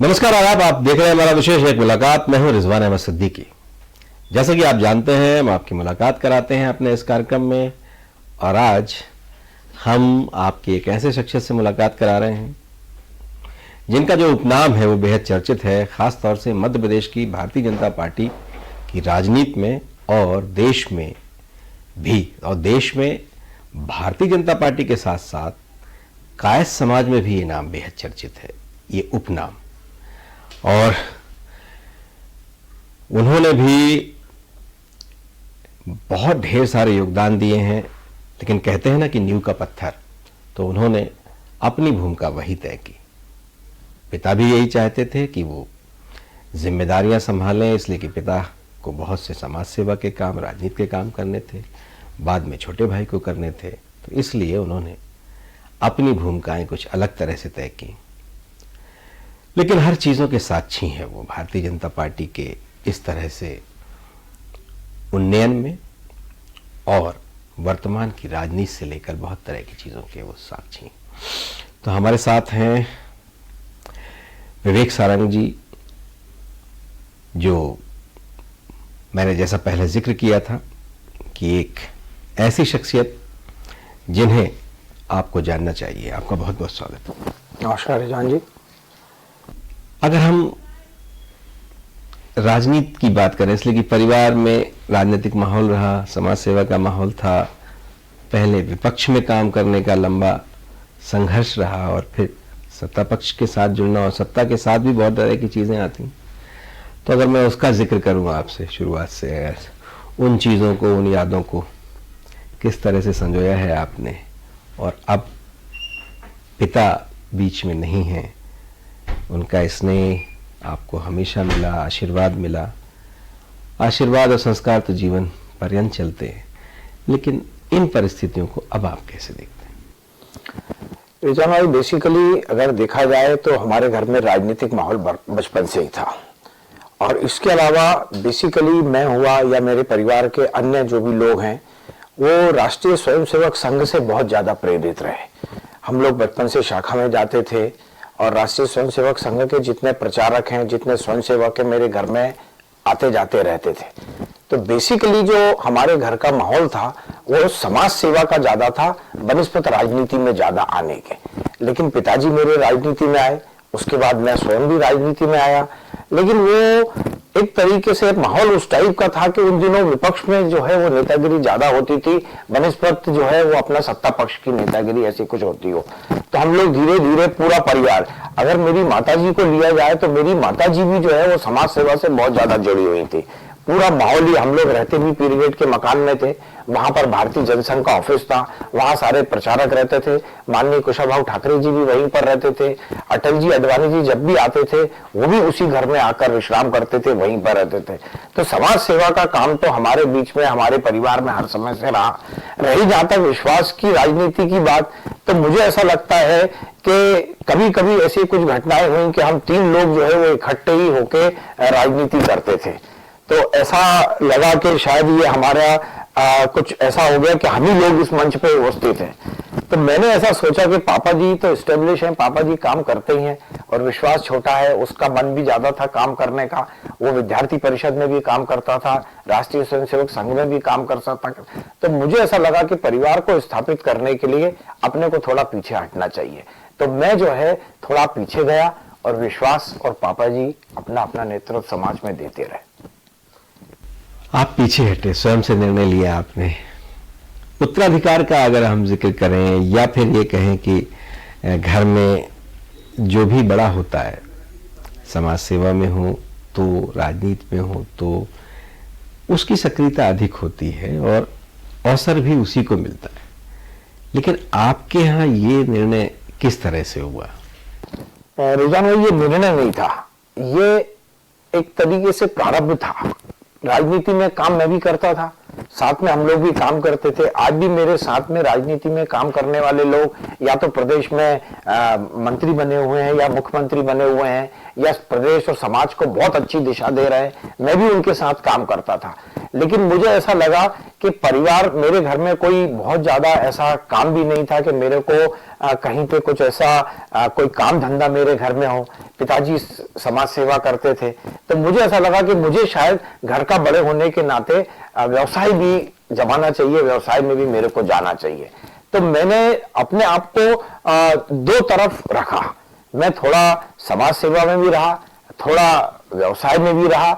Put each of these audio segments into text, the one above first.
नमस्कार आदाब, आप देख रहे हैं हमारा विशेष एक मुलाकात। मैं हूं रिजवान अहमद सिद्दीकी। जैसा कि आप जानते हैं, हम आपकी मुलाकात कराते हैं अपने इस कार्यक्रम में, और आज हम आपकी एक ऐसे शख्सियत से मुलाकात करा रहे हैं जिनका जो उपनाम है वो बेहद चर्चित है, खास तौर से मध्य प्रदेश की भारतीय जनता पार्टी की राजनीति में और देश में भी। और देश में भारतीय जनता पार्टी के साथ साथ कायस्थ समाज में भी ये नाम बेहद चर्चित है, ये उपनाम। और उन्होंने भी बहुत ढेर सारे योगदान दिए हैं, लेकिन कहते हैं ना कि नींव का पत्थर, तो उन्होंने अपनी भूमिका वही तय की। पिता भी यही चाहते थे कि वो जिम्मेदारियां संभालें, इसलिए कि पिता को बहुत से समाज सेवा के काम, राजनीति के काम करने थे, बाद में छोटे भाई को करने थे, तो इसलिए उन्होंने अपनी भूमिकाएं कुछ अलग तरह से तय की। लेकिन हर चीज़ों के साक्षी हैं वो, भारतीय जनता पार्टी के इस तरह से उन्नयन में और वर्तमान की राजनीति से लेकर बहुत तरह की चीज़ों के वो साक्षी। तो हमारे साथ हैं विवेक सारंग जी, जो मैंने जैसा पहले जिक्र किया था कि एक ऐसी शख्सियत जिन्हें आपको जानना चाहिए। आपका बहुत बहुत स्वागत। नमस्कार रिजवान जी। अगर हम राजनीति की बात करें, इसलिए कि परिवार में राजनीतिक माहौल रहा, समाज सेवा का माहौल था, पहले विपक्ष में काम करने का लंबा संघर्ष रहा, और फिर सत्ता पक्ष के साथ जुड़ना, और सत्ता के साथ भी बहुत तरह की चीज़ें आती। तो अगर मैं उसका जिक्र करूँ आपसे शुरुआत से, उन चीज़ों को, उन यादों को किस तरह से संजोया है आपने, और अब पिता बीच में नहीं हैं, उनका स्नेह आपको हमेशा मिला, आशीर्वाद मिला। आशीर्वाद और संस्कार तो जीवन पर्यंत चलते हैं, लेकिन इन परिस्थितियों को अब आप कैसे देखते हैं? रिजवान भाई, बेसिकली अगर देखा जाए तो हमारे घर में राजनीतिक माहौल बचपन से ही था, और इसके अलावा बेसिकली मैं हुआ या मेरे परिवार के अन्य जो भी लोग हैं वो राष्ट्रीय स्वयंसेवक संघ से बहुत ज़्यादा प्रेरित रहे। हम लोग बचपन से शाखा में जाते थे, और राष्ट्रीय स्वयंसेवक संघ के जितने प्रचारक हैं, जितने स्वयंसेवक हैं, मेरे घर में आते जाते रहते थे। तो बेसिकली जो हमारे घर का माहौल था वो समाज सेवा का ज्यादा था बनिस्पत राजनीति में ज्यादा आने के। लेकिन पिताजी मेरे राजनीति में आए, उसके बाद मैं स्वयं भी राजनीति में आया, लेकिन वो एक तरीके से माहौल उस टाइप का था कि उन दिनों विपक्ष में जो है वो नेतागिरी ज्यादा होती थी, बनिस्पत जो है वो अपना सत्ता पक्ष की नेतागिरी ऐसी कुछ होती हो। तो हम लोग धीरे धीरे पूरा परिवार, अगर मेरी माताजी को लिया जाए तो मेरी माताजी भी जो है वो समाज सेवा से बहुत ज्यादा जुड़ी हुई थी। पूरा माहौल ही, हम लोग रहते भी पीरगेट के मकान में थे, वहां पर भारतीय जनसंघ का ऑफिस था, वहां सारे प्रचारक रहते थे, माननीय कुशाभाऊ ठाकरे जी भी वहीं पर रहते थे, अटल जी अडवाणी जी जब भी आते थे वो भी उसी घर में आकर विश्राम करते थे, वहीं पर रहते थे। तो समाज सेवा का काम तो हमारे बीच में, हमारे परिवार में हर समय से रहा। रही जहां तक विश्वास की राजनीति की बात, तो मुझे ऐसा लगता है कि कभी कभी ऐसी कुछ घटनाएं हुई कि हम 3 लोग जो है वो इकट्ठे ही होके राजनीति करते थे। तो ऐसा लगा कि शायद ये हमारा कुछ ऐसा हो गया कि हम ही लोग इस मंच पे उपस्थित हैं। तो मैंने ऐसा सोचा कि पापा जी तो एस्टेब्लिश हैं, पापा जी काम करते ही हैं, और विश्वास छोटा है, उसका मन भी ज्यादा था काम करने का। वो विद्यार्थी परिषद में भी काम करता था, राष्ट्रीय स्वयंसेवक संघ में भी काम कर सकता। तो मुझे ऐसा लगा कि परिवार को स्थापित करने के लिए अपने को थोड़ा पीछे हटना चाहिए। तो मैं जो है थोड़ा पीछे गया, और विश्वास और पापा जी अपना अपना नेतृत्व समाज में देते रहे। आप पीछे हटे, स्वयं से निर्णय लिया आपने। उत्तराधिकार का अगर हम जिक्र करें, या फिर ये कहें कि घर में जो भी बड़ा होता है, समाज सेवा में हो तो राजनीति में हो तो उसकी सक्रियता अधिक होती है और अवसर भी उसी को मिलता है। लेकिन आपके यहाँ ये निर्णय किस तरह से हुआ? रिजवान भाई, ये निर्णय नहीं था, ये एक तरीके से प्रारंभ था। राजनीति में काम मैं भी करता था, साथ में हम लोग भी काम करते थे। आज भी मेरे साथ में राजनीति में काम करने वाले लोग या तो प्रदेश में मंत्री बने हुए हैं, या मुख्यमंत्री बने हुए हैं, या प्रदेश और समाज को बहुत अच्छी दिशा दे रहे हैं। मैं भी उनके साथ काम करता था। लेकिन मुझे ऐसा लगा कि परिवार, मेरे घर में कोई बहुत ज्यादा ऐसा काम भी नहीं था कि मेरे को कहीं पे कुछ ऐसा कोई काम धंधा मेरे घर में हो। पिताजी समाज सेवा करते थे, तो मुझे ऐसा लगा कि मुझे शायद घर का बड़े होने के नाते व्यवसाय भी जमाना चाहिए, व्यवसाय में भी मेरे को जाना चाहिए। तो मैंने अपने आप को दो तरफ रखा, मैं थोड़ा समाज सेवा में भी रहा, थोड़ा व्यवसाय में भी रहा।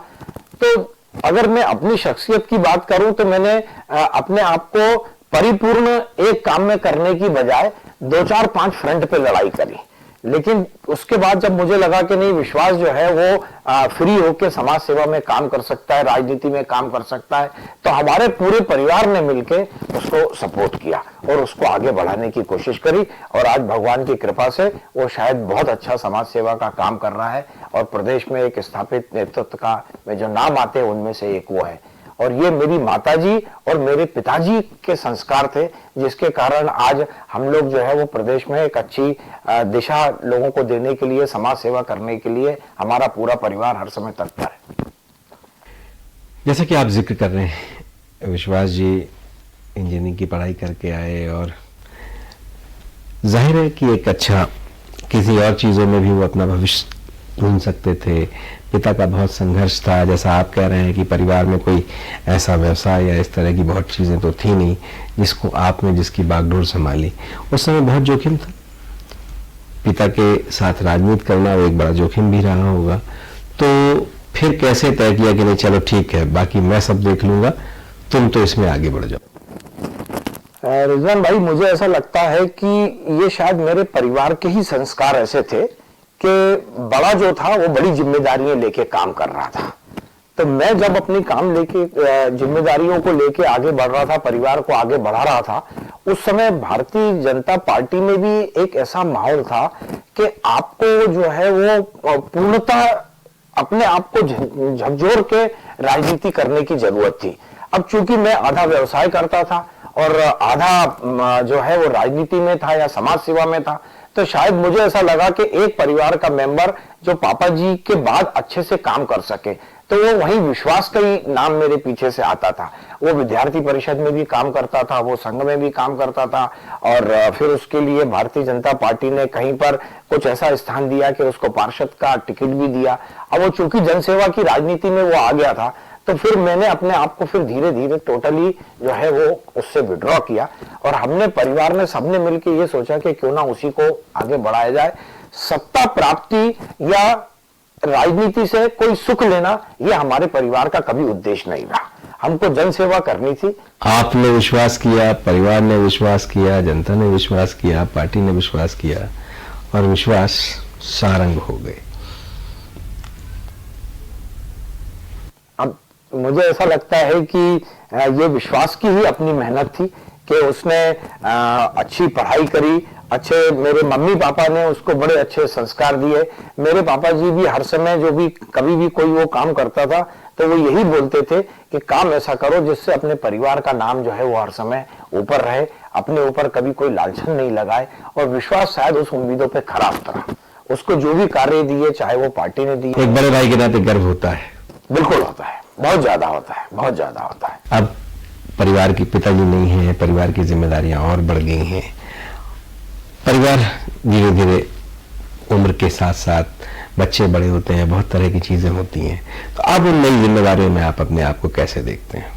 तो अगर मैं अपनी शख्सियत की बात करूं तो मैंने अपने आप को परिपूर्ण एक काम में करने की बजाय 2-4-5 फ्रंट पे लड़ाई करी। लेकिन उसके बाद जब मुझे लगा कि नहीं, विश्वास जो है वो फ्री होकर समाज सेवा में काम कर सकता है, राजनीति में काम कर सकता है, तो हमारे पूरे परिवार ने मिलकर उसको सपोर्ट किया और उसको आगे बढ़ाने की कोशिश करी। और आज भगवान की कृपा से वो शायद बहुत अच्छा समाज सेवा का काम कर रहा है और प्रदेश में एक स्थापित नेतृत्व का में जो नाम आते हैं उनमें से एक वो है। और ये मेरी माताजी और मेरे पिताजी के संस्कार थे, जिसके कारण आज हम लोग जो है वो प्रदेश में एक अच्छी दिशा लोगों को देने के लिए, समाज सेवा करने के लिए हमारा पूरा परिवार हर समय तत्पर है। जैसा कि आप जिक्र कर रहे हैं, विश्वास जी इंजीनियरिंग की पढ़ाई करके आए और जाहिर है कि एक अच्छा किसी और चीज़ों में भी वो अपना भविष्य ढूंढ सकते थे। पिता का बहुत संघर्ष था, जैसा आप कह रहे हैं कि परिवार में कोई ऐसा व्यवसाय या इस तरह की बहुत चीज़ें तो थी नहीं जिसको आपने जिसकी बागडोर संभाली। उस समय बहुत जोखिम था, पिता के साथ राजनीति करना वो एक बड़ा जोखिम भी रहा होगा। तो फिर कैसे तय किया कि नहीं चलो ठीक है, बाकी मैं सब देख लूंगा, तुम तो इसमें आगे बढ़ जाओ? रिजवान भाई, मुझे ऐसा लगता है कि ये शायद मेरे परिवार के ही संस्कार ऐसे थे कि बड़ा जो था वो बड़ी जिम्मेदारियां लेके काम कर रहा था। तो मैं जब अपनी काम लेके जिम्मेदारियों को लेके आगे बढ़ रहा था, परिवार को आगे बढ़ा रहा था, उस समय भारतीय जनता पार्टी में भी एक ऐसा माहौल था कि आपको जो है वो पूर्णतः अपने आप को झकझोर के राजनीति करने की जरूरत थी। अब चूंकि मैं आधा व्यवसाय करता था और आधा जो है वो राजनीति में था या समाज सेवा में था, तो शायद मुझे ऐसा लगा कि एक परिवार का मेंबर जो पापा जी के बाद अच्छे से काम कर सके, तो वो वही विश्वास का ही नाम मेरे पीछे से आता था। वो विद्यार्थी परिषद में भी काम करता था, वो संघ में भी काम करता था और फिर उसके लिए भारतीय जनता पार्टी ने कहीं पर कुछ ऐसा स्थान दिया कि उसको पार्षद का टिकट भी दिया। अब वो चूंकि जनसेवा की राजनीति में वो आ गया था, तो फिर मैंने अपने आप को फिर धीरे धीरे टोटली जो है वो उससे विड्रॉ किया और हमने परिवार ने सबने मिलकर ये सोचा कि क्यों ना उसी को आगे बढ़ाया जाए। सत्ता प्राप्ति या राजनीति से कोई सुख लेना ये हमारे परिवार का कभी उद्देश्य नहीं रहा, हमको जनसेवा करनी थी। आपने विश्वास किया, परिवार ने विश्वास किया, जनता ने विश्वास किया, पार्टी ने विश्वास किया और विश्वास सारंग हो गए। अब मुझे ऐसा लगता है कि ये विश्वास की ही अपनी मेहनत थी कि उसने अच्छी पढ़ाई करी, अच्छे मेरे मम्मी पापा ने उसको बड़े अच्छे संस्कार दिए। मेरे पापा जी भी हर समय जो भी कभी भी कोई वो काम करता था तो वो यही बोलते थे कि काम ऐसा करो जिससे अपने परिवार का नाम जो है वो हर समय ऊपर रहे, अपने ऊपर कभी कोई लालचन नहीं लगाए। और विश्वास शायद उस उम्मीदों पे खरा उतरा, उसको जो भी कार्य दिए चाहे वो पार्टी ने दिए। एक बड़े भाई के नाते गर्व होता है। बिल्कुल होता है, बहुत ज्यादा होता है, बहुत ज्यादा होता है। अब परिवार के पिताजी नहीं है, परिवार की जिम्मेदारियां और बढ़ गई हैं, परिवार धीरे धीरे उम्र के साथ साथ बच्चे बड़े होते हैं, बहुत तरह की चीजें होती हैं, तो अब उन नई जिम्मेदारियों में आप अपने आप को कैसे देखते हैं?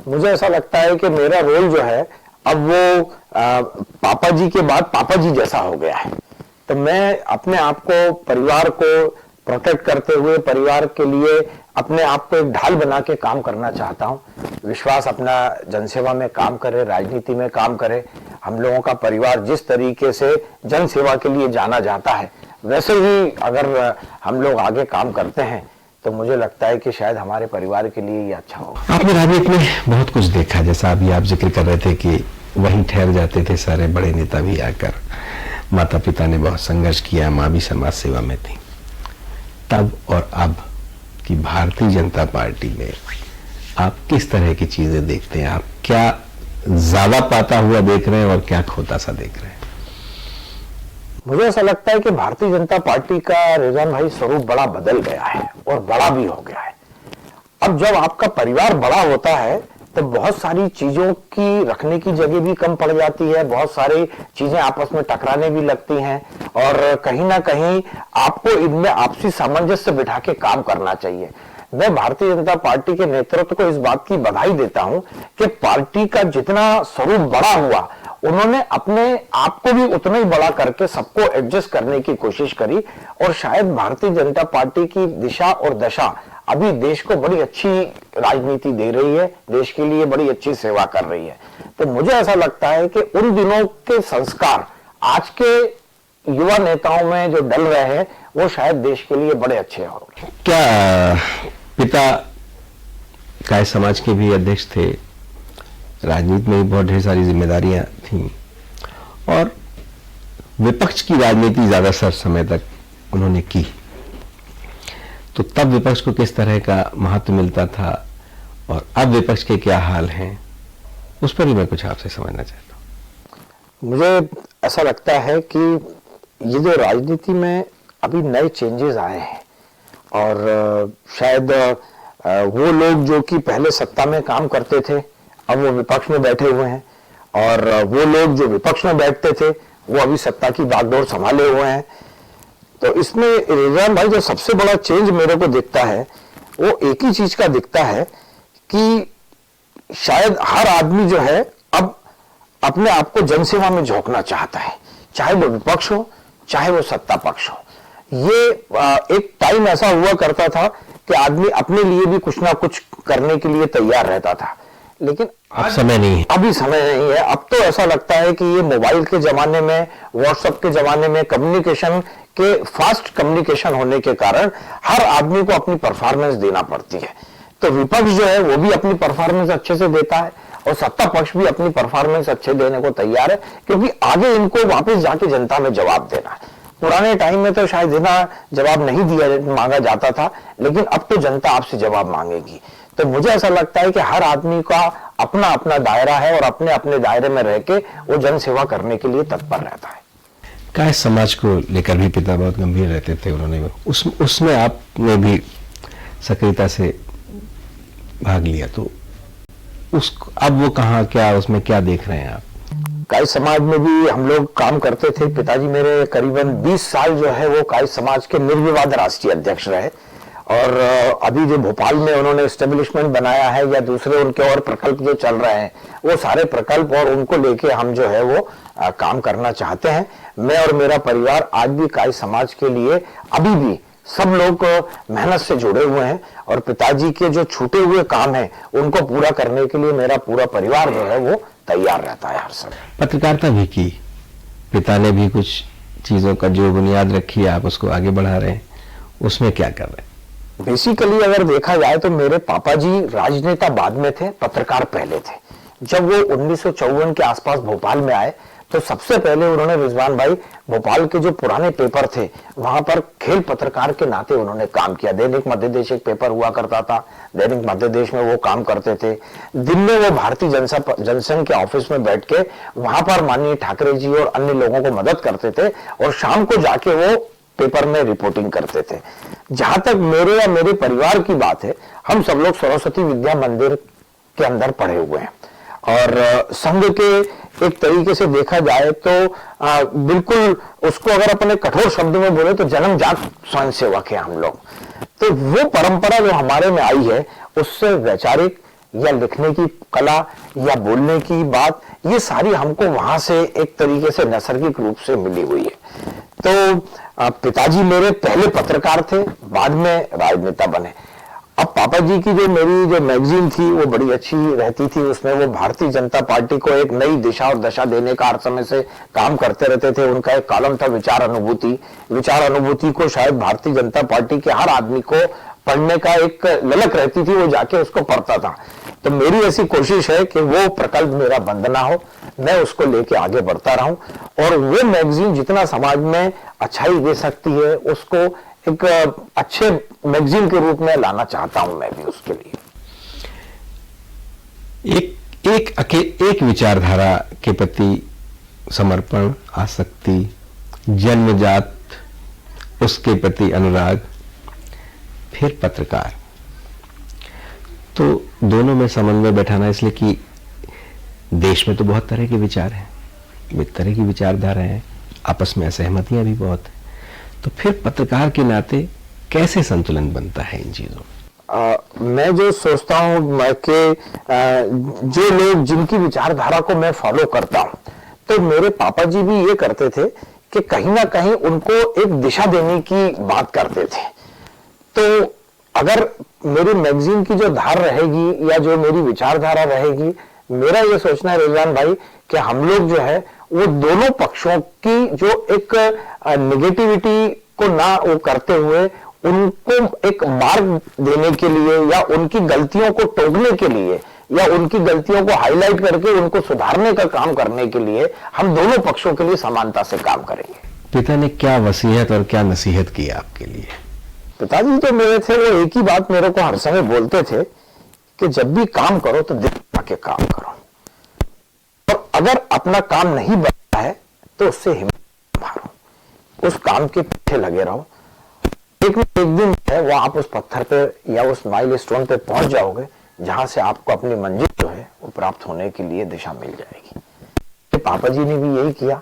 मुझे ऐसा लगता है कि मेरा रोल जो है अब वो पापा जी के बाद पापा जी जैसा हो गया है। तो मैं अपने आप को, परिवार को प्रोटेक्ट करते हुए परिवार के लिए अपने आप को एक ढाल बना के काम करना चाहता हूं। विश्वास अपना जनसेवा में काम करे, राजनीति में काम करे। हम लोगों का परिवार जिस तरीके से जनसेवा के लिए जाना जाता है, वैसे ही अगर हम लोग आगे काम करते हैं तो मुझे लगता है कि शायद हमारे परिवार के लिए ये अच्छा होगा। आपने राजनीति में बहुत कुछ देखा, जैसा अभी आप जिक्र कर रहे थे कि वहीं ठहर जाते थे सारे बड़े नेता भी आकर, माता पिता ने बहुत संघर्ष किया, माँ भी समाज सेवा में थी। तब और अब की भारतीय जनता पार्टी में आप किस तरह की चीजें देखते हैं? आप क्या ज्यादा पाता हुआ देख रहे हैं और क्या खोता सा देख रहे हैं? मुझे ऐसा लगता है कि भारतीय जनता पार्टी का, रिजवान भाई, स्वरूप बड़ा बदल गया है और बड़ा भी हो गया है। अब जब आपका परिवार बड़ा होता है तो बहुत सारी चीजों की रखने की जगह भी कम पड़ जाती है, बहुत सारी चीजें आपस में टकराने भी लगती हैं, और कहीं ना कहीं आपको इनमें आपसी सामंजस्य बिठा के काम करना चाहिए। मैं भारतीय जनता पार्टी के नेतृत्व को इस बात की बधाई देता हूं कि पार्टी का जितना स्वरूप बड़ा हुआ, उन्होंने अपने आप को भी उतना ही बड़ा करके सबको एडजस्ट करने की कोशिश करी, और शायद भारतीय जनता पार्टी की दिशा और दशा अभी देश को बड़ी अच्छी राजनीति दे रही है, देश के लिए बड़ी अच्छी सेवा कर रही है। तो मुझे ऐसा लगता है कि उन दिनों के संस्कार आज के युवा नेताओं में जो डल रहे हैं, वो शायद देश के लिए बड़े अच्छे हो। क्या पिता काय समाज के भी अध्यक्ष थे, राजनीति में भी बहुत ढेर सारी जिम्मेदारियां थीं, और विपक्ष की राजनीति ज्यादातर समय तक उन्होंने की, तो तब विपक्ष को किस तरह का महत्व मिलता था और अब विपक्ष के क्या हाल हैं, उस पर भी मैं कुछ आपसे समझना चाहता हूं। मुझे ऐसा लगता है कि ये जो राजनीति में अभी नए चेंजेस आए हैं, और शायद वो लोग जो कि पहले सत्ता में काम करते थे अब वो विपक्ष में बैठे हुए हैं, और वो लोग जो विपक्ष में बैठते थे वो अभी सत्ता की बागडोर संभाले हुए हैं। तो इसमें रिजवान भाई जो सबसे बड़ा चेंज मेरे को दिखता है, वो एक ही चीज का दिखता है कि शायद हर आदमी जो है अब अपने आप को जनसेवा में झोंकना चाहता है, चाहे वो विपक्ष हो चाहे वो सत्ता पक्ष हो। ये एक टाइम ऐसा हुआ करता था कि आदमी अपने लिए भी कुछ ना कुछ करने के लिए तैयार रहता था, लेकिन अब समय नहीं है। अभी समय नहीं है। अब तो ऐसा लगता है कि ये मोबाइल के जमाने में, व्हाट्सएप के जमाने में, कम्युनिकेशन के फास्ट कम्युनिकेशन होने के कारण हर आदमी को अपनी परफॉर्मेंस देना पड़ती है। तो विपक्ष जो है वो भी अपनी परफॉर्मेंस अच्छे से देता है, और सत्ता पक्ष भी अपनी परफॉर्मेंस अच्छे देने को तैयार है, क्योंकि आगे इनको वापस जाके जनता में जवाब देना है। पुराने टाइम में तो शायद इतना जवाब नहीं दिया मांगा जाता था, लेकिन अब तो जनता आपसे जवाब मांगेगी। तो मुझे ऐसा लगता है कि हर आदमी का अपना अपना दायरा है, और अपने अपने दायरे में रह के वो जन सेवा करने के लिए तत्पर रहता है। काय समाज को लेकर भी पिता बहुत गंभीर रहते थे, उन्होंने उसमें आपने भी सक्रियता से भाग लिया, तो अब वो कहाँ, क्या उसमें क्या देख रहे हैं आप? काय समाज में भी हम लोग काम करते थे। पिताजी मेरे करीबन 20 साल जो है वो काय समाज के निर्विवाद राष्ट्रीय अध्यक्ष रहे, और अभी जो भोपाल में उन्होंने एस्टेब्लिशमेंट बनाया है या दूसरे उनके और प्रकल्प जो चल रहे हैं, वो सारे प्रकल्प और उनको लेके हम जो है वो काम करना चाहते हैं। मैं और मेरा परिवार आज भी काय समाज के लिए अभी भी सब लोग मेहनत से जुड़े हुए हैं, और पिताजी के जो छूटे हुए काम हैं उनको पूरा करने के लिए मेरा पूरा परिवार जो है वो तैयार रहता है हर समय। पत्रकारिता भी की, पिता ने भी कुछ चीजों का जो बुनियाद रखी है, आप उसको आगे बढ़ा रहे हैं, उसमें क्या कर रहे हैं? बेसिकली अगर देखा जाए तो मेरे पापा जी राजनेता बाद में थे, पत्रकार पहले थे। जब वो 1954 के आसपास भोपाल में आए तो सबसे पहले उन्होंने रिजवान भाई भोपाल के जो पुराने पेपर थे वहां पर खेल पत्रकार के नाते उन्होंने काम किया। दैनिक मध्य देश एक पेपर हुआ करता था, दैनिक मध्य देश में वो काम करते थे। दिन में वो भारतीय जनसंघ के ऑफिस में बैठ के वहां पर माननीय ठाकरे जी और अन्य लोगों को मदद करते थे, और शाम को जाके वो पेपर में रिपोर्टिंग करते थे। जहां तक मेरे या मेरे परिवार की बात है, हम सब लोग सरस्वती विद्या मंदिर के अंदर पढ़े हुए हैं, और संघ के एक तरीके से देखा जाए तो बिल्कुल उसको अगर अपने कठोर शब्द में बोले तो जन्मजात स्वयं सेवक है हम लोग। तो वो परंपरा जो हमारे में आई है, उससे वैचारिक या लिखने की कला या बोलने की बात, ये सारी हमको वहां से एक तरीके से नैसर्गिक रूप से मिली हुई है। तो पिताजी मेरे पहले पत्रकार थे, बाद में राजनेता बने। अब पापा जी की जो मेरी जो मैगजीन थी वो बड़ी अच्छी रहती थी, उसमें वो भारतीय जनता पार्टी को एक नई दिशा और दशा देने का हर समय से काम करते रहते थे। उनका एक कॉलम था विचार अनुभूति। विचार अनुभूति को शायद भारतीय जनता पार्टी के हर आदमी को पढ़ने का एक ललक रहती थी, वो जाके उसको पढ़ता था। तो मेरी ऐसी कोशिश है कि वो प्रकल्प मेरा बंद ना हो, मैं उसको लेके आगे बढ़ता रहूं, और वो मैगजीन जितना समाज में अच्छाई दे सकती है उसको एक अच्छे मैगजीन के रूप में लाना चाहता हूं मैं भी उसके लिए। एक विचारधारा के प्रति समर्पण, आसक्ति, जन्मजात उसके प्रति अनुराग, फिर पत्रकार, तो दोनों में समन्वय बैठाना, इसलिए कि देश में तो बहुत तरह के विचार हैं, बहुत तरह की विचारधाराएं हैं, आपस में असहमतियां भी बहुत हैं, तो फिर पत्रकार के नाते कैसे संतुलन बनता है इन चीजों में? मैं जो सोचता हूँ कि जो लोग जिनकी विचारधारा को मैं फॉलो करता हूँ, तो मेरे पापा जी भी ये करते थे कि कहीं ना कहीं उनको एक दिशा देने की बात करते थे। तो अगर मेरी मैगजीन की जो धार रहेगी या जो मेरी विचारधारा रहेगी, मेरा ये सोचना है रिजवान भाई कि हम लोग जो है वो दोनों पक्षों की जो एक नेगेटिविटी को ना वो करते हुए उनको एक मार्ग देने के लिए या उनकी गलतियों को टोकने के लिए या उनकी गलतियों को हाईलाइट करके उनको सुधारने का काम करने के लिए हम दोनों पक्षों के लिए समानता से काम करेंगे। पिता ने क्या वसीयत और क्या नसीहत की आपके लिए? पिताजी जो मेरे थे वो एक ही बात मेरे को हर समय बोलते थे कि जब भी काम करो तो दिल लगा के काम करो, और अगर अपना काम नहीं बनता है तो उससे हिम्मत मारो, उस काम के पीछे लगे रहो। एक दिन है वो आप उस पत्थर पे या उस माइलस्टोन पे पहुंच जाओगे जहां से आपको अपनी मंजिल जो है वो प्राप्त होने के लिए दिशा मिल जाएगी। तो पापा जी ने भी यही किया।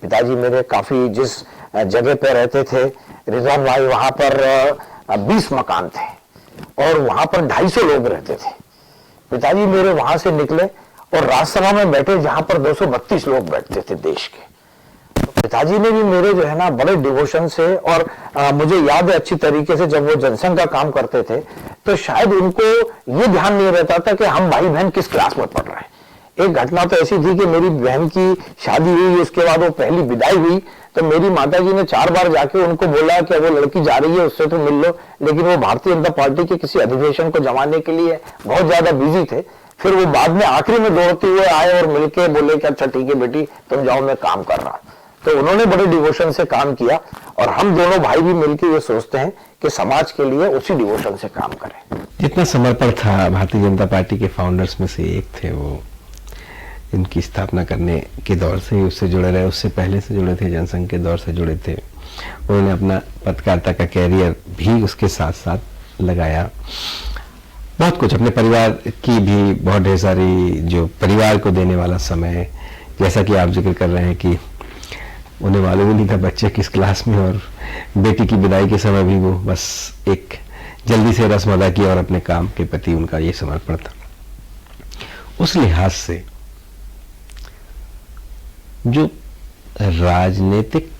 पिताजी मेरे काफी जिस जगह पे रहते थे रिजवान भाई, वहां पर 20 मकान थे और वहां पर 250 लोग रहते थे। पिताजी मेरे वहां से निकले और राज्यसभा में बैठे जहां पर 232 लोग बैठते थे देश के। पिताजी ने भी मेरे जो है ना बड़े डिवोशन से, और मुझे याद है अच्छी तरीके से जब वो जनसंघ का काम करते थे तो शायद उनको ये ध्यान नहीं रहता था कि हम भाई बहन किस क्लास में पढ़ रहे हैं। एक घटना तो ऐसी थी कि मेरी बहन की शादी हुई, उसके बाद वो पहली विदाई हुई, तो मेरी माताजी ने 4 बार जाके उनको बोला कि वो लड़की जा रही है उससे तो मिल लो, लेकिन वो भारतीय जनता पार्टी के किसी अधिवेशन को जमाने के लिए बहुत ज्यादा बिजी थे। फिर वो बाद में आखिरी में दौड़ते हुए आए और मिलके बोले कि अच्छा ठीक है बेटी तुम जाओ, मैं काम कर रहा हूं। तो उन्होंने बड़े डिवोशन से काम किया और हम दोनों भाई भी मिलकर ये सोचते हैं कि समाज के लिए उसी डिवोशन से काम करें। जितना समर्पण था, भारतीय जनता पार्टी के फाउंडर्स में से एक थे वो, इनकी स्थापना करने के दौर से ही उससे जुड़े रहे, उससे पहले से जुड़े थे, जनसंघ के दौर से जुड़े थे। उन्होंने अपना पत्रकारिता का कैरियर भी उसके साथ साथ लगाया, बहुत कुछ अपने परिवार की भी बहुत ढेर सारी जो परिवार को देने वाला समय, जैसा कि आप जिक्र कर रहे हैं कि उन्हें मालूम ही नहीं था बच्चे किस क्लास में, और बेटी की विदाई के समय भी वो बस एक जल्दी से रस्म अदा किया और अपने काम के प्रति उनका ये समर्पण था। उस लिहाज से जो राजनीतिक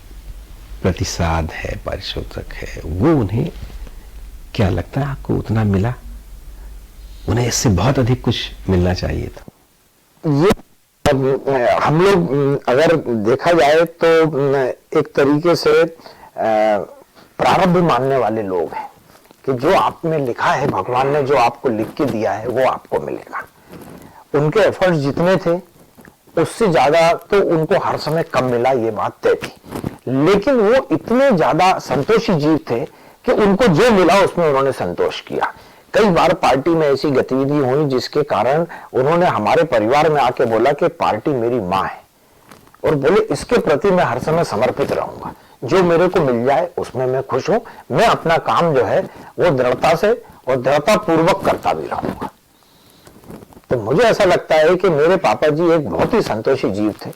प्रतिसाद है, परिशोधक है, वो उन्हें क्या लगता है आपको उतना मिला? उन्हें इससे बहुत अधिक कुछ मिलना चाहिए था। ये हम लोग अगर देखा जाए तो एक तरीके से प्रारब्ध मानने वाले लोग हैं कि जो आप में लिखा है, भगवान ने जो आपको लिख के दिया है वो आपको मिलेगा। उनके एफर्ट्स जितने थे उससे ज्यादा तो उनको हर समय कम मिला, ये बात तय थी, लेकिन वो इतने ज्यादा संतोषी जीव थे कि उनको जो मिला उसमें उन्होंने संतोष किया। कई बार पार्टी में ऐसी गतिविधि हुई जिसके कारण उन्होंने हमारे परिवार में आके बोला कि पार्टी मेरी माँ है, और बोले इसके प्रति मैं हर समय समर्पित रहूंगा, जो मेरे को मिल जाए उसमें मैं खुश हूं, मैं अपना काम जो है वो दृढ़ता से और दृढ़ता पूर्वक करता भी रहूंगा। तो मुझे ऐसा लगता है कि मेरे पापा जी एक बहुत ही संतोषी जीव थे,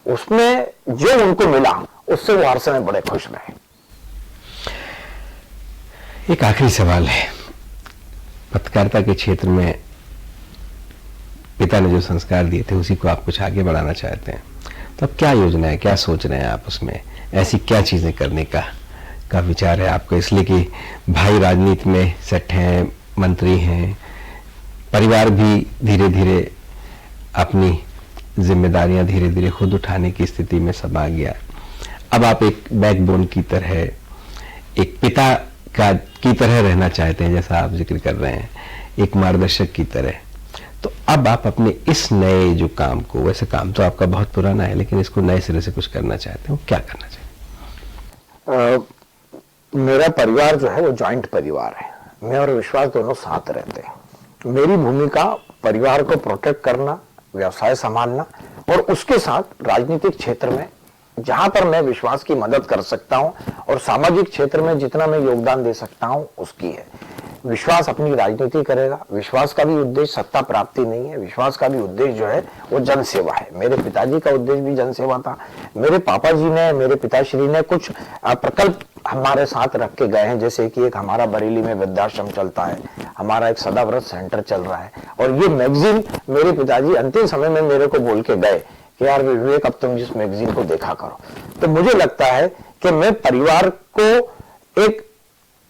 उसमें जो उनको मिला उससे वो हर समय बड़े खुश रहे। एक आखिरी सवाल है, पत्रकारिता के क्षेत्र में पिता ने जो संस्कार दिए थे उसी को आप कुछ आगे बढ़ाना चाहते हैं, तो अब क्या योजना है, क्या सोच रहे हैं आप उसमें? ऐसी क्या चीजें करने का विचार है आपको? इसलिए कि भाई राजनीति में सेट हैं, मंत्री हैं, परिवार भी धीरे धीरे अपनी जिम्मेदारियां धीरे धीरे खुद उठाने की स्थिति में सब आ गया। अब आप एक बैकबोन की तरह, एक पिता की तरह रहना चाहते हैं, जैसा आप जिक्र कर रहे हैं, एक मार्गदर्शक की तरह। तो अब आप अपने इस नए जो काम को, वैसे काम तो आपका बहुत पुराना है, लेकिन इसको नए सिरे से कुछ करना चाहते हो, क्या करना चाहिए? मेरा परिवार जो है वो जॉइंट परिवार है, मैं और विश्वास दोनों साथ रहते हैं। मेरी भूमिका परिवार को प्रोटेक्ट करना, व्यवसाय संभालना, और उसके साथ राजनीतिक क्षेत्र में जहां पर मैं विश्वास की मदद कर सकता हूं और सामाजिक क्षेत्र में जितना मैं योगदान दे सकता हूं उसकी है। विश्वास अपनी राजनीति करेगा। विश्वास का भी उद्देश्य सत्ता प्राप्ति नहीं है, विश्वास का भी उद्देश्य जो है वो जन सेवा है। मेरे पिताजी का उद्देश्य भी जन सेवा था। मेरे पापा जी ने, मेरे पिताश्री ने कुछ प्रकल्प हमारे साथ रख के गए हैं, जैसे कि एक हमारा बरेली में वृद्धाश्रम चलता है, हमारा एक सदाव्रत सेंटर चल रहा है, और ये मैगजीन मेरे पिताजी अंतिम समय में मेरे को बोल के गए कि यार विवेक, अब तुम इस मैगजीन को देखा करो। तो मुझे लगता है कि मैं परिवार को एक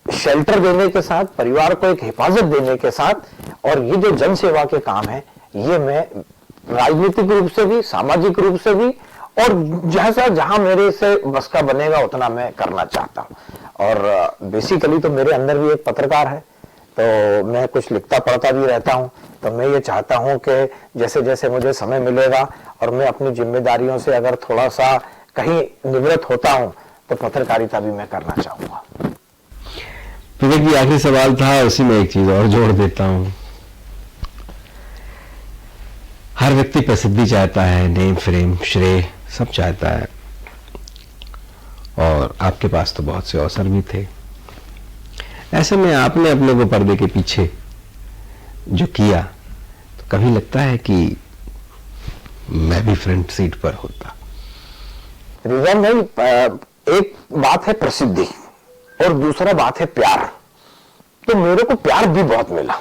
शेल्टर देने के साथ, परिवार को एक हिफाजत देने के साथ, और ये जो जन सेवा के काम है, ये मैं राजनीतिक रूप से भी, सामाजिक रूप से भी, और जहां मेरे से बस का बनेगा उतना मैं करना चाहता हूं। और बेसिकली तो मेरे अंदर भी एक पत्रकार है, तो मैं कुछ लिखता पढ़ता भी रहता हूं। तो मैं ये चाहता हूं कि जैसे जैसे मुझे समय मिलेगा और मैं अपनी जिम्मेदारियों से अगर थोड़ा सा कहीं निवृत्त होता हूं, तो पत्रकारिता भी मैं करना चाहूंगा। विवेक जी, आखिरी सवाल था, उसी में एक चीज और जोड़ देता हूं। हर व्यक्ति प्रसिद्धि चाहता है, नेम, फ्रेम, श्रेय सब चाहता है, और आपके पास तो बहुत से अवसर भी थे। ऐसे में आपने अपने को पर्दे के पीछे जो किया, तो कभी लगता है कि मैं भी फ्रंट सीट पर होता? रिजन नहीं, एक बात है प्रसिद्धि और दूसरा बात है प्यार। तो मेरे को प्यार भी बहुत मिला,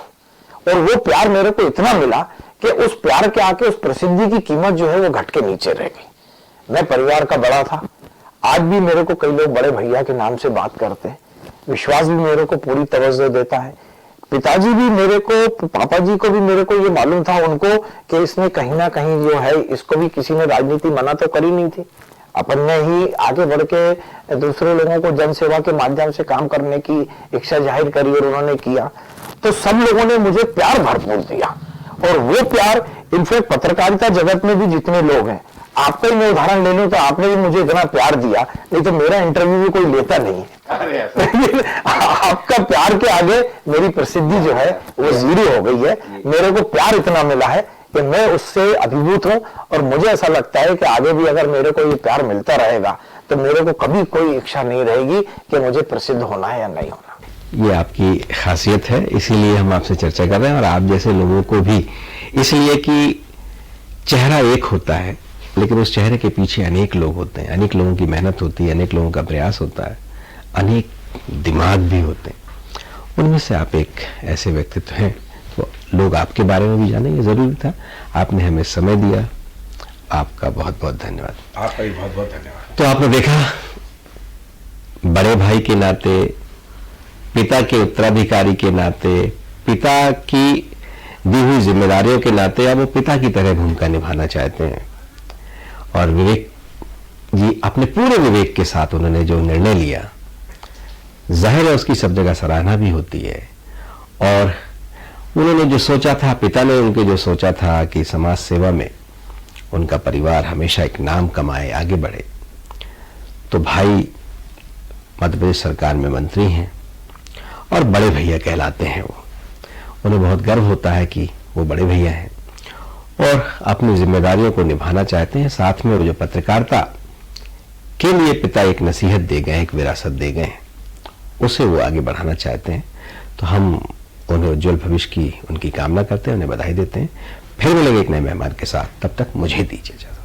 और वो प्यार मेरे को इतना मिला कि उस प्यार के आके उस प्रसिद्धि की कीमत जो है वो घट के नीचे रह गई। मैं परिवार का बड़ा था, आज भी मेरे को कई लोग बड़े भैया के नाम से बात करते हैं। विश्वास भी मेरे को पूरी तवज्जो देता है। पिताजी भी मेरे को, पापा जी को भी मेरे को ये मालूम था उनको कि इसने कहीं ना कहीं जो है, इसको भी किसी ने राजनीति मना तो करी नहीं थी। अपन ने ही आगे बढ़ के दूसरे लोगों को जन सेवा के माध्यम से काम करने की इच्छा जाहिर करी और उन्होंने किया। तो सब लोगों ने मुझे प्यार भरपूर दिया, और वो प्यार इनफैक्ट पत्रकारिता जगत में भी जितने लोग हैं, आपका ही मैं उदाहरण ले लूं तो आपने भी मुझे इतना प्यार दिया, नहीं तो मेरा इंटरव्यू भी कोई लेता नहीं है। आपका प्यार के आगे मेरी प्रसिद्धि जो है वो जीरो हो गई है। मेरे को प्यार इतना मिला है कि मैं उससे अभिभूत हूं, और मुझे ऐसा लगता है कि आगे भी अगर मेरे को ये प्यार मिलता रहेगा तो मेरे को कभी कोई इच्छा नहीं रहेगी कि मुझे प्रसिद्ध होना है या नहीं होना। ये आपकी खासियत है, इसीलिए हम आपसे चर्चा कर रहे हैं, और आप जैसे लोगों को भी, इसलिए कि चेहरा एक होता है, लेकिन उस चेहरे के पीछे अनेक लोग होते हैं, अनेक लोगों की मेहनत होती है, अनेक लोगों का प्रयास होता है, अनेक दिमाग भी होते हैं। उनमें से आप एक ऐसे व्यक्तित्व हैं, तो लोग आपके बारे में भी जानेंगे, जरूरी था। आपने हमें समय दिया, आपका बहुत बहुत धन्यवाद। आपका भी बहुत बहुत धन्यवाद। तो आपने देखा, बड़े भाई के नाते, पिता के उत्तराधिकारी के नाते, पिता की दी हुई जिम्मेदारियों के नाते अब वो पिता की तरह भूमिका निभाना चाहते हैं, और विवेक जी अपने पूरे विवेक के साथ उन्होंने जो निर्णय लिया, जाहिर है उसकी सब जगह सराहना भी होती है। और उन्होंने जो सोचा था, पिता ने उनके जो सोचा था कि समाज सेवा में उनका परिवार हमेशा एक नाम कमाए, आगे बढ़े, तो भाई मध्य प्रदेश सरकार में मंत्री हैं और बड़े भैया कहलाते हैं। वो उन्हें बहुत गर्व होता है कि वो बड़े भैया हैं और अपनी जिम्मेदारियों को निभाना चाहते हैं। साथ में वो जो पत्रकारिता के लिए पिता एक नसीहत दे गए, एक विरासत दे गए हैं, उसे वो आगे बढ़ाना चाहते हैं। तो हम उन्हें उज्जवल भविष्य की उनकी कामना करते हैं, उन्हें बधाई देते हैं। फिर मिलेंगे एक नए मेहमान के साथ, तब तक मुझे दीजिए इजाजत।